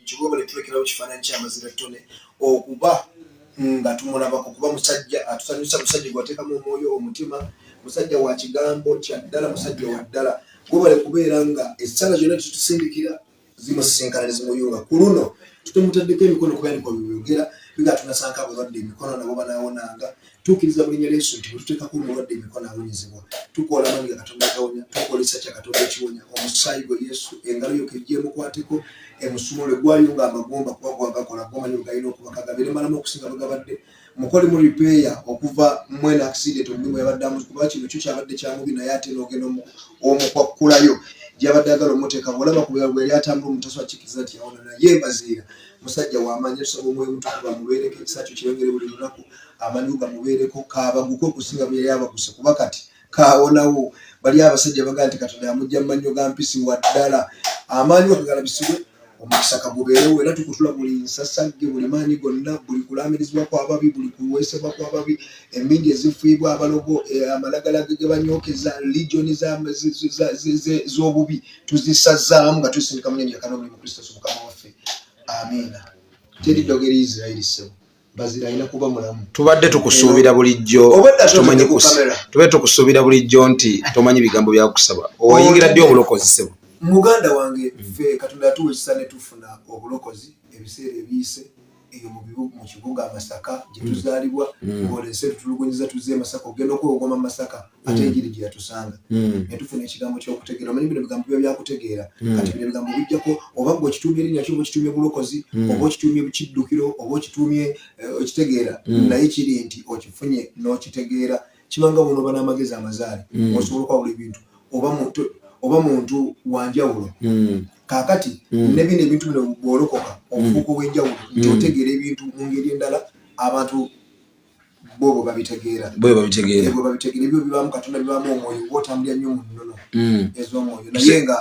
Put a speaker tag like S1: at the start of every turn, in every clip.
S1: kigobole tulekerawo kifaananyi kya Mbaziira Tonny okuba nga tumulabako kuba musajja atusanyusa, musajja gwateekamu omwoyo omutima, musajja wa kigambo kya ddala, musajja wa ddala. Gobole kubeera nga Esaala zonna tutusindikira zimusisinkana ne zimuyunga. Ku luno tutemutaddeko emikono kuba niko byogera biga tunasanka abalwadde emikono nabo banaawonanga. Tukkiriza mu linnya Yesu nti bwe tuteekako omulwadde emikono awonyezebwa. Tukola manyi ga Katonda gawonya, tukolesa kya Katonda ekiwonya. Omusaayi gwe Yesu engalo yo kejjeemukwateko, emusumule gwayunga amagomba kuba gwagakola gomanyi gayina okuba kagabire malamu okusinga bagabadde. Mukole mu repair okuva mwena accident omulimu yabaddamu kuba kino kyo kyabadde kyamubi naye ate n'ogenda omukwakkulayo gyabadde agala omuteeka bwolaba kubera bwe yali atambula omutaswa kikiza nti yawona naye Mbaziira musajja w'amaanyi tusaba omwoyo omutukuvu amubeereko ekisa kyo kyeyongere buli lunaku amanyi gamubeereko kaabaguko okusinga bwe yali abaguse kuba kati kaawonawo bali abasajja bagaa nti Katonda yamujja mu mannyo ga mpisi wa ddala amaanyi gagalabisibwe omukisa kagubeerewo era tukutula buli nsasage buli maanyi gonna buli kulaamirizibwa kw'ababi buli kuweesebwa kw'ababi emmindi ezifiibwa abalogo amalagala ge banyookeza ligioni z'obubi tuzisazaamu nga tusindika mu nnyanja kana mu Kristo Mukama waffe amiina. Teri ddogera Isirayiri ssebo Mbaziira alina kuba mulamu. Tubadde tukusuubira bulijjo tumanyi tubadde tukusuubira bulijjo nti tomanyi bigambo byakusaba oyingira ddi obulokozi ssebo. Muganda wange ffe Katonda yatuwa ekisa ne tufuna obulokozi ebiseera ebiyise eyo mu kibuga Masaka gye tuzaalibwa ng'olese tutulugunyiza tuzze Masaka ogenda okwewogoma Masaka ate enjiri gye yatusanga ne tufuna ekigambo ky'okutegeera omanyi bino bigambo biba byakutegeera kati bino bigambo bijjako oba gwe okitumye erinnya ki oba okitumye bulokozi oba okitumye bukiddukiro oba okitumye okitegeera naye kiri nti okifunye n'okitegeera kibanga buno oba n'amagezi amazaale osobola okwawula ebintu oba muntu wanjawulo kakati ne bino ebintu bino bw'olokoka obufuuko bw'enjawulo nti otegeera ebintu mu ngeri endala abantu bo babitegeera ebyo bibaamu Katonda bibaamu omwoyo gw'otambulira nnyo mu nnono ez'omwoyo naye nga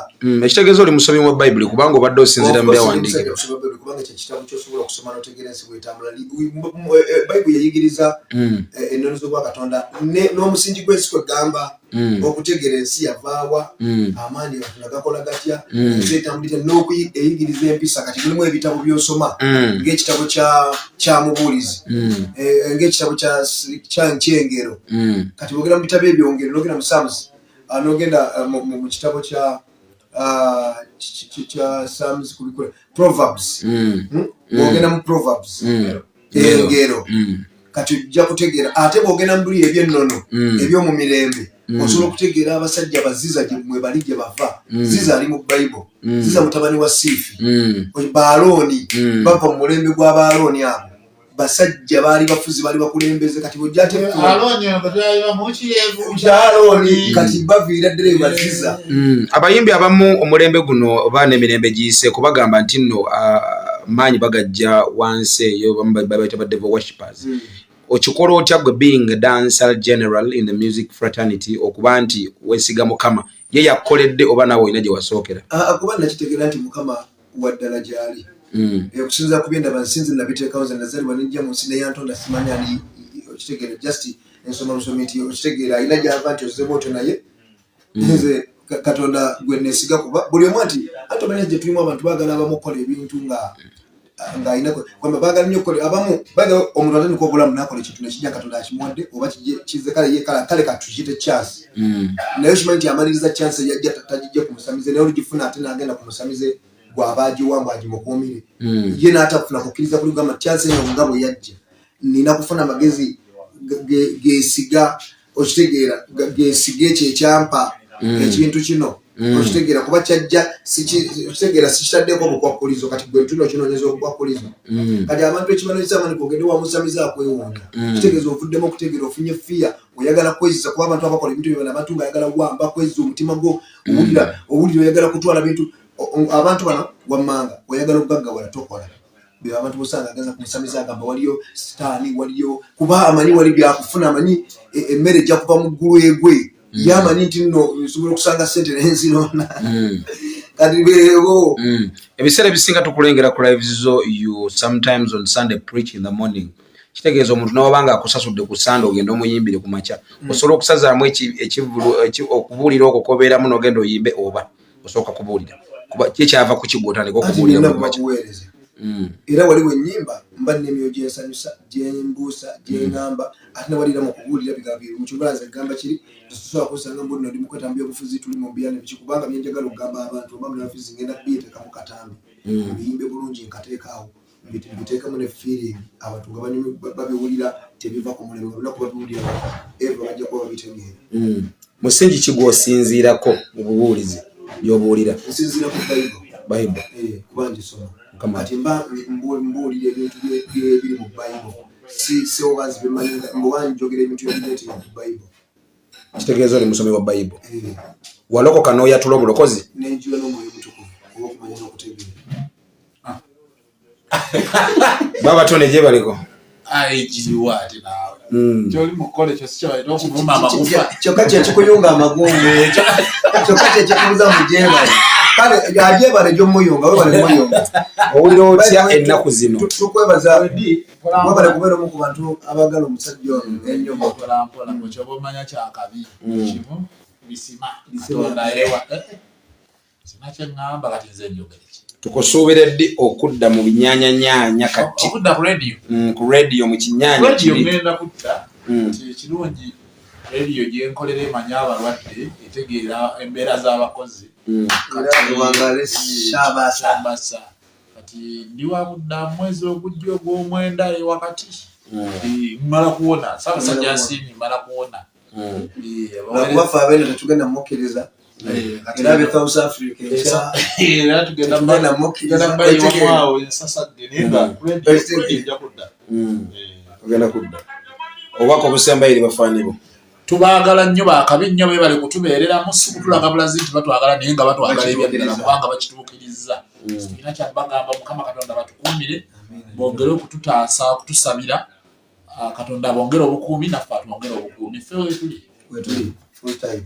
S1: ekitegeeza oli musomi wa Bayibuli kubanga obadde osinziira mu byawandiikibwa kubanga ekyo kitabo ky'osobola okusoma n'otegeera ensi bw'etambula. Bayibuli yayigiriza ennono z'obwa Katonda n'omusingi gw'ensi kwegamba okutegeera ensi yavaawa amaanyi Katonda gakola gatya ensi etambulira n'okuyigiriza empisa kati mulimu ebitabo by'osoma ng'ekitabo kya Mubuulizi ng'ekitabo kya Enjegere kati bwogera mu bitabo ebyongere n'ogenda mu Psalms n'ogenda mu kitabo kya Psalms kubikula Proverbs bwogenda mu Proverbs engero kati ojja kutegeera ate bwogenda mu buli eby'ennono eby'omu mirembe osobola okutegeera abasajja ba Ziza gye mwe bali gye bava. Ziza ali mu Bayibuli, Ziza mutabani wa Siifi, Baalooni bava mu mulembe gwa Baalooni abo basajja baali bafuzi baali bakulembeze kati bw'ojja te Baalooni kati baviira ddala ba Ziza. Abayimbi abamu omulembe guno oba n'emirembe giyise kubagamba nti nno maanyi bagajja wansi eyo babayita ba devil worshippers. Okikola otya gwe being a dancer general in the music fraternity okuba nti weesiga Mukama ye yakoledde oba naawe olina gye wasookera? Kuba nakitegeera nti Mukama waddala gy'ali okusinza ku byenda bansinzi nabiteekawo nze nazaalibwa nejja mu nsi neyantonda simanyi ani okitegeera just ensoma lusomi nti okitegeera alina gy'ava nti ozzeemu otyo naye nze Katonda gwe neesiga kuba buli omu nti ate omanyi gye tulimu abantu baagala abamu okukola ebintu nga ayina kwamba baagala nnyo okukola abamu baagala omuntu atandika obulamu n'akola ekintu nekijja Katonda akimuwadde oba kize kale katukiyite chance naye okimanyi nti amaliriza chance yajja tagijja kumusamize naye olugifuna ate n'agenda kumusamize gw'aba agiwamba agimukuumire ye n'atafuna kukkiriza kuli gamba chance eyo nga bwe yajja nina kufuna amagezi geesiga okitegeera geesiga ekyo ekyampa ekintu kino okitegeera kuba kyajja okitegeera sikitaddeko obukwakulizo kati gwe tuno kinoonyeza obukwakulizo kati abantu ekibanonyesa amani kogende wamusamiza akwewuunya kitegeeza ovuddemu okutegeera ofunye fiya oyagala kwezisa kuba abantu abakola ebintu byona abantu ng'ayagala wamba kwezisa omutima gwo owulira oyagala kutwala bintu abantu bano wammanga oyagala okugaggawala tokola bwe abantu bosanga agaza kumusamiza agamba waliyo sitaani waliyo kuba amanyi wali byakufuna amanyi emmere ejja kuva mu ggulu egwe yamanyi nti nno nsobola okusanga ssente nenzirona kati beewo ebiseera ebisinga tukulengera ku lives zo you sometimes on Sunday preach in the morning kitegeeza omuntu nawabanga akusasudde ku Sunday ogenda omuyimbire ku makya osobola okusazaamu okubuulira okwo kobeeramu n'ogenda oyimbe oba osooka kubuulira kuba kye kyava ku kigo otandika okubuulira ku makya
S2: era waliwo ennyimba mba n'emyoyo gyensanyusa gyembuusa gyeŋŋamba ate nawalira mu kubuulira bigambo mu kyumbalanza egamba kiri tusobola kusanga mbulino ndi mukwetambya obufuzi tuli mu mbiyane biki kubanga byenjagala okugamba abantu oba munafuzi ngenda biyiteekamu katambi biyimbe bulungi nkateekaawo mbiteekamu ne feeling abantu nga babiwulira tebiva ku mulimu nga lunaku babiwulira eva bajja kuba babitegeera
S1: musingi ki gw'osinziirako mu bubuulizi by'obuwulira
S2: nsinziira ku
S1: Bible
S2: kuba ngisoma kati mba mbuulira ebintu biri mu Bible si obazi bemanyinga mbuwa njogera ebintu ebireti mu Bible
S1: kitegeeza oli musomi wa Bible walokoka n'oyatula obulokozi
S2: n'enjula n'omwoyo mutukuvu oba okumanya n'okutegeera
S1: baba Tonny gye baliko
S3: giriwa ati naawe kyoli mukole kyo sikyawalina okuvuma amagufa
S2: kyokka kyekikuyunga amagungu kyokka kyekikubuza mu gyebale kale agyebale gy'omuyunga webale muyunga
S1: owulira otya ennaku zino
S2: tukwebaza webale kubeera omu ku bantu abagala omusajja ono ennyo
S3: mpolampola kyoba omanya kyakabi kimu bisima katonda ewa sina kyeŋŋamba kati nze njogere
S1: tukusuubira ddi okudda mu binyaanyanyaanya kati
S3: okudda ku
S1: radio mu kinyaanya
S3: radio ngenda kudda kirungi radio gyenkolera emanya abalwadde etegeera embeera z'abakozi Shabasa kati ndi wa kudda mwezi ogujja ogw'omwenda wakati mmala kuwona Ssaabasajja nsiimye mmala kuwona
S2: lwakubafe abeera tetugenda mukkiriza era be South Africa
S3: era tugenda mbayiwamwawo ensasagge naye nga ejja kudda
S1: ogenda kudda obubaka obusembayiri Bafana bo
S3: tubaagala nnyo baakabi nnyo bebale kutubeereramu si kutulaga bulazi nti batwagala naye nga batwagala ebyaddala kubanga bakituukiriza tulina kyabagamba Mukama Katonda batukuumire bongere okututaasa okutusabira Katonda bongere obukuumi naffe atwongere obukuumi ffe wetuli
S2: full time